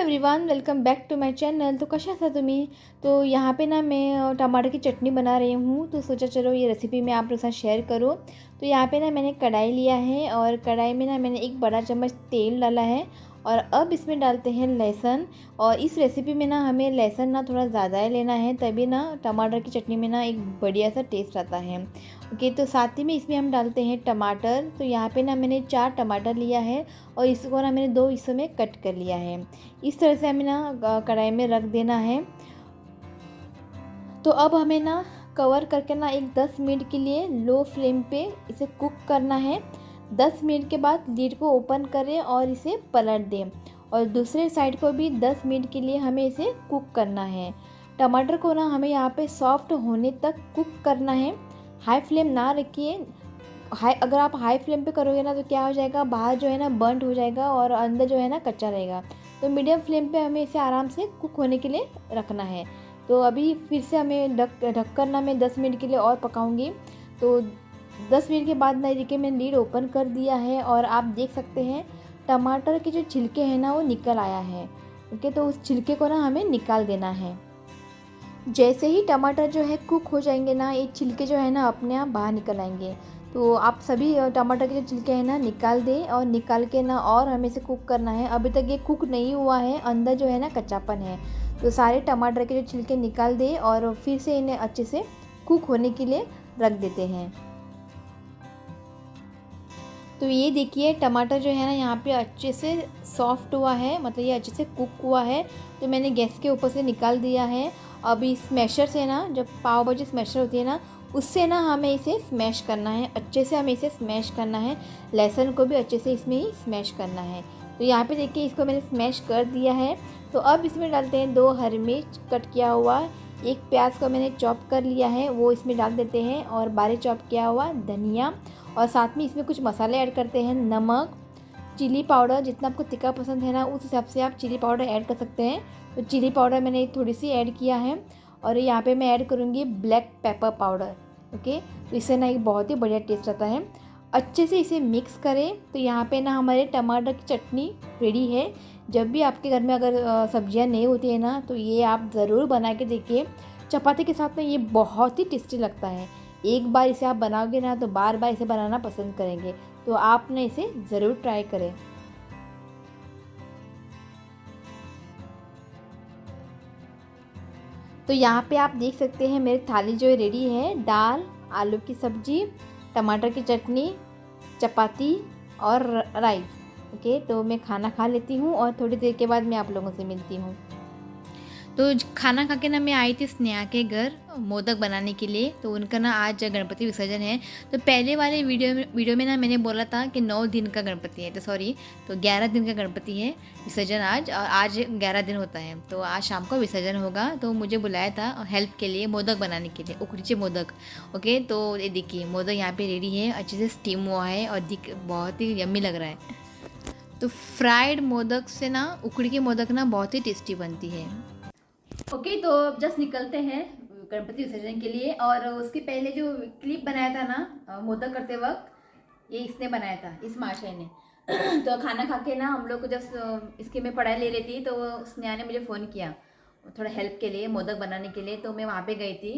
Everyone, welcome back to my channel. तो कशा आहात तुम्ही? तो यहाँ पे ना मैं टमाटर की चटनी बना रही हूँ, तो सोचा चलो ये रेसिपी मैं आप लोग के साथ शेयर करूँ। तो यहाँ पे ना मैंने कढ़ाई लिया है और कढ़ाई में ना मैंने एक बड़ा चम्मच तेल डाला है और अब इसमें डालते हैं लहसुन। और इस रेसिपी में ना हमें लहसुन ना थोड़ा ज़्यादा ही लेना है, तभी ना टमाटर की चटनी में ना एक बढ़िया सा टेस्ट आता है। ओके, तो साथ ही में इसमें हम डालते हैं टमाटर। तो यहाँ पे ना मैंने 4 टमाटर लिया है और इसको ना मैंने 2 हिस्सों में कट कर लिया है। इस तरह से हमें ना कढ़ाई में रख देना है। तो अब हमें ना कवर करके ना एक 10 मिनट के लिए लो फ्लेम पे इसे कुक करना है। 10 मिनट के बाद लीड को ओपन करें और इसे पलट दें और दूसरे साइड को भी 10 मिनट के लिए हमें इसे कुक करना है। टमाटर को ना हमें यहाँ पे सॉफ्ट होने तक कुक करना है। हाई फ्लेम ना रखिए। अगर आप हाई फ्लेम पे करोगे ना तो क्या हो जाएगा, बाहर जो है ना बर्न्ट हो जाएगा और अंदर जो है ना कच्चा रहेगा। तो मीडियम फ्लेम पे हमें इसे आराम से कुक होने के लिए रखना है। तो अभी फिर से हमें ढककर ना मैं 10 मिनट के लिए और पकाऊंगी। तो 10 मिनट के बाद ना देखिए मैंने लीड ओपन कर दिया है और आप देख सकते हैं टमाटर के जो छिलके हैं ना वो निकल आया है। ओके, तो उस छिलके को ना हमें निकाल देना है। जैसे ही टमाटर जो है कुक हो जाएंगे ना, ये छिलके जो है ना अपने आप बाहर निकल आएंगे। तो आप सभी टमाटर के जो छिलके हैं ना निकाल दें और निकाल के ना और हमें इसे कुक करना है। अभी तक ये कुक नहीं हुआ है, अंदर जो है ना कच्चापन है। तो सारे टमाटर के जो छिलके निकाल दें और फिर से इन्हें अच्छे से कुक होने के लिए रख देते हैं। तो ये देखिए टमाटर जो है ना यहाँ पे अच्छे से सॉफ्ट हुआ है, मतलब ये अच्छे से कुक हुआ है। तो मैंने गैस के ऊपर से निकाल दिया है। अब इस स्मैशर से ना, जब पाव भाजी स्मैशर होती है ना, उससे ना हमें इसे स्मैश करना है, अच्छे से हमें इसे स्मैश करना है। लहसुन को भी अच्छे से इसमें ही स्मैश करना है। तो यहाँ पे देखिए इसको मैंने स्मैश कर दिया है। तो अब इसमें डालते हैं 2 हरी मिर्च कट किया हुआ, एक प्याज को मैंने चॉप कर लिया है वो इसमें डाल देते हैं और बारीक चॉप किया हुआ धनिया। और साथ में इसमें कुछ मसाले ऐड करते हैं, नमक, चिली पाउडर, जितना आपको तीखा पसंद है ना उस हिसाब से आप चिली पाउडर ऐड कर सकते हैं। तो चिली पाउडर मैंने थोड़ी सी ऐड किया है और यहाँ पे मैं ऐड करूँगी ब्लैक पेपर पाउडर। ओके, तो इससे ना एक बहुत ही बढ़िया टेस्ट आता है। अच्छे से इसे मिक्स करें। तो यहाँ पे ना हमारे टमाटर की चटनी रेडी है। जब भी आपके घर में अगर सब्जियाँ नहीं होती है ना तो ये आप ज़रूर बना के देखिए। चपाती के साथ ना ये बहुत ही टेस्टी लगता है। एक बार इसे आप बनाओगे ना तो बार बार इसे बनाना पसंद करेंगे। तो आप ना इसे ज़रूर ट्राई करें। तो यहाँ पे आप देख सकते हैं मेरी थाली जो है रेडी है। दाल, आलू की सब्जी, टमाटर की चटनी, चपाती और राइस। ओके, तो मैं खाना खा लेती हूँ और थोड़ी देर के बाद मैं आप लोगों से मिलती हूँ। तो खाना खा के ना मैं आई थी स्नेहा के घर मोदक बनाने के लिए। तो उनका ना आज गणपति विसर्जन है। तो पहले वाले वीडियो में ना मैंने बोला था कि 9 दिन का गणपति है, तो सॉरी, तो 11 दिन का गणपति है विसर्जन आज, और आज 11 दिन होता है। तो आज शाम को विसर्जन होगा। तो मुझे बुलाया था हेल्प के लिए मोदक बनाने के लिए, उखड़ीचे मोदक। ओके, तो ये देखिए मोदक यहाँ पे रेडी है, अच्छे से स्टीम हुआ है और बहुत ही यम्मी लग रहा है। तो फ्राइड मोदक से ना उखड़ी के मोदक ना बहुत ही टेस्टी बनती है। ओके, तो अब जस्ट निकलते हैं गणपति विसर्जन के लिए। और उसके पहले जो क्लिप बनाया था ना मोदक करते वक्त, ये इसने बनाया था, इस महाशय ने। तो खाना खा के ना हम लोग को जब इसके में पढ़ाई ले रही थी तो स्नेहा ने मुझे फ़ोन किया थोड़ा हेल्प के लिए, मोदक बनाने के लिए। तो मैं वहाँ पे गई थी।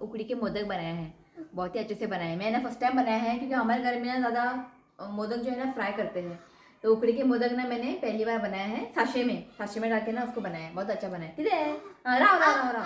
उखड़ी के मोदक बनाया है, बहुत ही अच्छे से बनाया है। मैंने फर्स्ट टाइम बनाया है क्योंकि हमारे घर में ना ज़्यादा मोदक जो है ना फ्राई करते हैं। तो उखड़ी के मोदक ना मैंने पहली बार बनाया है, साशे में डाल के ना उसको बनाया, बहुत अच्छा बनाया। तिथे राव राव राव राव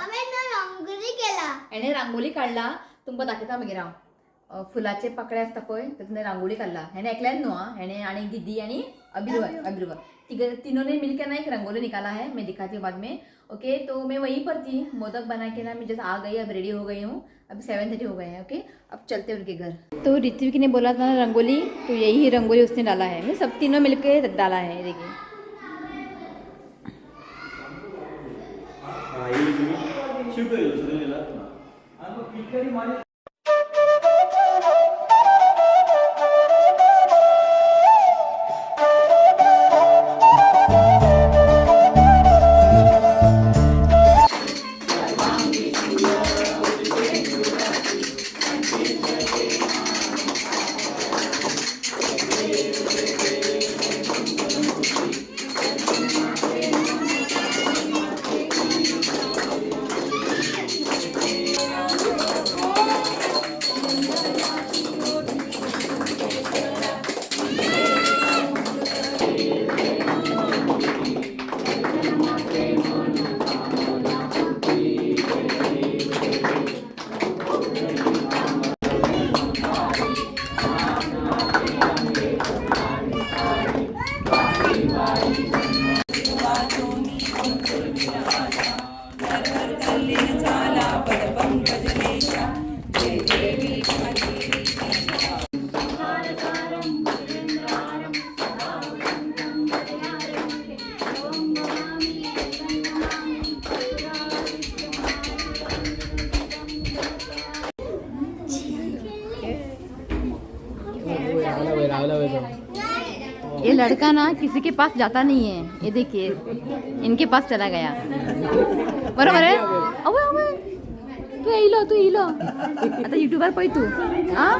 रांगोळी केला, याने रांगोळी काढला। तुमको दाखवता मागे राव, फुलाचे पाकळे असतात पळय, त्यातून रांगोळी काढला। ह्याने ऐकल्यात नो, ह्याने आणि दीदी आणि अभिरुवा तीनों ने मिलकर ना एक रंगोली निकाला है, मैं दिखाती हूँ बाद में। ओके, तो मैं वहीं पर थी, मोदक बना के ना मैं जैसे आ गई, अब रेडी हो गई हूँ। अभी 7:30 हो गए हैं। ओके, अब चलते हैं उनके घर। तो ऋत्विक ने बोला था ना रंगोली, तो यही रंगोली उसने डाला है, मैं सब तीनों मिलकर डाला है। देखिए ये लड़का ना किसी के पास जाता नहीं है, ये देखिए इनके पास चला गया। बरोबर आहे? अवे अवे तू इलो आता यूट्यूबर पै तू हाँ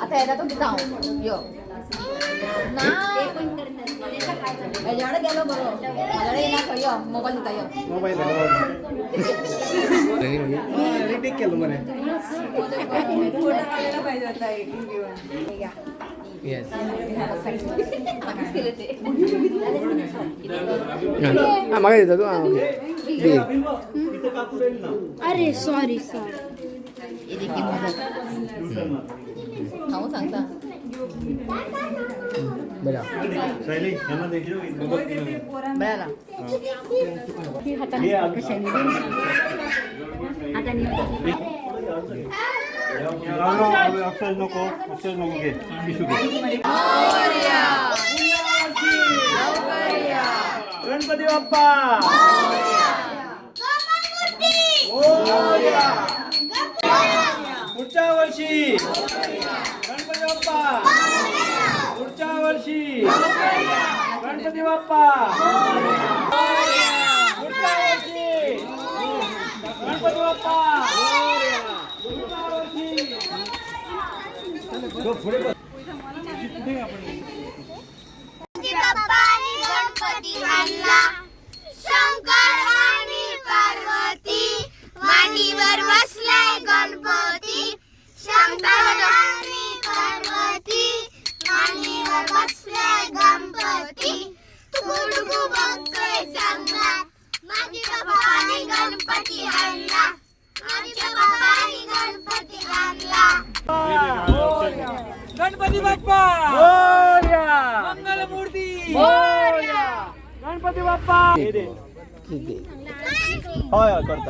आता याला तो जाऊ यो ना याच्याकडे गेलो बरो माझ्याकडे येणार यो मोबाईल देता यो मोबाईल टेक केलो मरे यस मागे देतो तू अरे सॉरी ये देखिए मदत खाऊ सांगता बरा शैली यांना देखील बरा अक्षर नको घे पिशू घे गणपती बाप्पा पुढच्या वर्षी गणपती बाप्पा पुढच्या वर्षी गणपती बाप्पा पुढच्या वर्षी गणपती बाप्पा पुढच्या वर्षी गणपती आणला शंकर आणि पार्वती मांडीवर बसलाय गणपती शंकर आणि पार्वती मांडीवर बसलाय गणपती तुडुकू बघतोय चांगला माझ्या बाप्पाने गणपती आणला आमच्या बाप्पाने गणपती आणला गणपती बाप्पा मोरया मंगलमूर्ती मोरया गणपती बाप्पा होय करता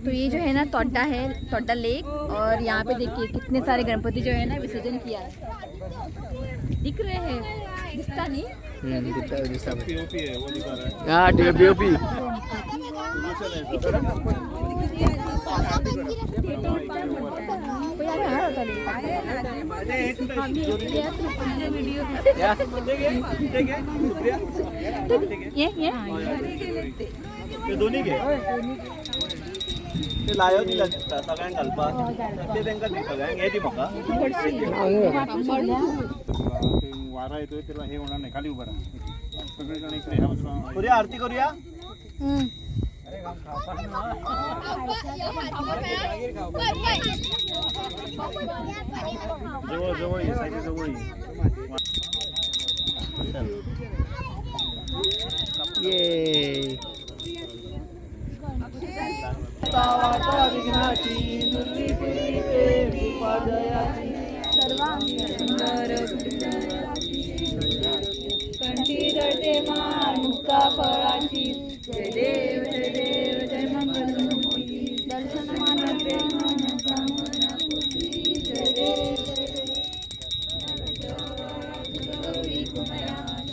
तो ये जो है ना तोड्डा लेक और यहाँ पे देखिए कितने सारे गणपति जो है ना विसर्जन किया है। दिख रहे हैं दिखता नहीं ते दोन्ही घे ते लायो दिला सगळ्यांक घालपाक ते तांकां दी सगळ्यांक हे दी म्हाका वारा येतोय त्याला हे होणार नाही खाली उभा राहा सगळेजण इकडे ह्या बाजूला करूया आरती करूया जवळ ये साईड जवळ ये विघ्नाची कंठी रटे मान मुक्ता फळाची जय देव जय मंगलमूर्ती दर्शन मानते जय देव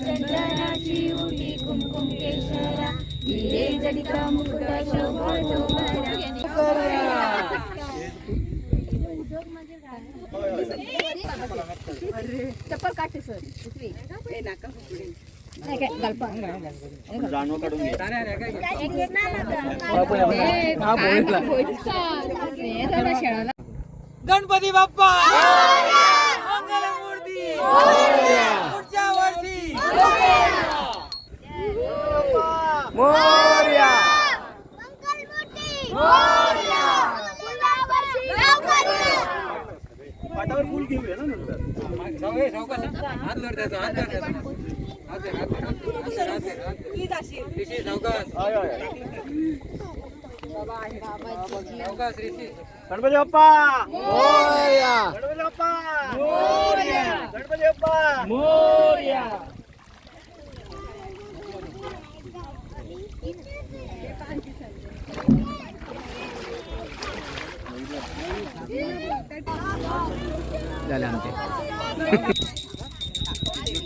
चंद्रनाची उठी कुमकुम केशरा हिरे जडित मुकुट शोभा चप्पल काढते सर जाणव काढून घे गणपती बाप्पा मंगलमूर्ती पुढच्या वर्षी मोरया पाटावर फुल घेऊया ना नंतर हात धर त्याचा हात धर त्याचा गणपती बाप्पा मोरया गणपती बाप्पा मोरया गणपती बाप्पा मोरया झाले आमचे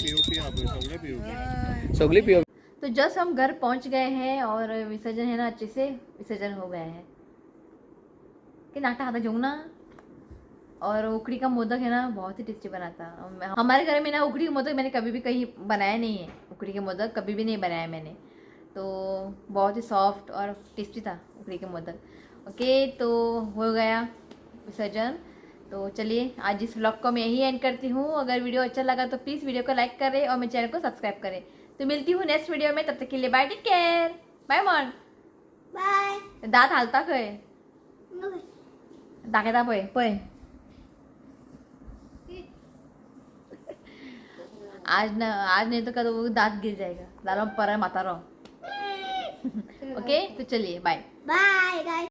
पीओपी आपण सगळे पीओपी सगळी पिओ तो जस्ट हम घर पहुंच गए हैं और विसर्जन है ना अच्छे से विसर्जन हो गया है कि नाटा हाथा जाऊँ ना। और उखड़ी का मोदक है ना बहुत ही टेस्टी बनाता। हमारे घर में ना उखड़ी का मोदक मैंने कभी भी कहीं बनाया नहीं है। उखड़ी के मोदक कभी भी नहीं बनाया मैंने, तो बहुत ही सॉफ्ट और टेस्टी था उखड़ी के मोदक। ओके, तो हो गया विसर्जन। तो चलिए आज इस व्लॉग को मैं यही एंड करती हूँ। अगर वीडियो अच्छा लगा तो प्लीज़ वीडियो को लाइक करें और मेरे चैनल को सब्सक्राइब करें। तो मिलती हूँ नेक्स्ट वीडियो में, तब तक के लिए बाय, टेक केयर, बाय मॉन। बाय दात हालता खंय दाखयता पळय पळय। आज नहीं तो कल वो दांत गिर जाएगा, दालो पर माता रहो। ओके, तो चलिए बाय। Bye guys.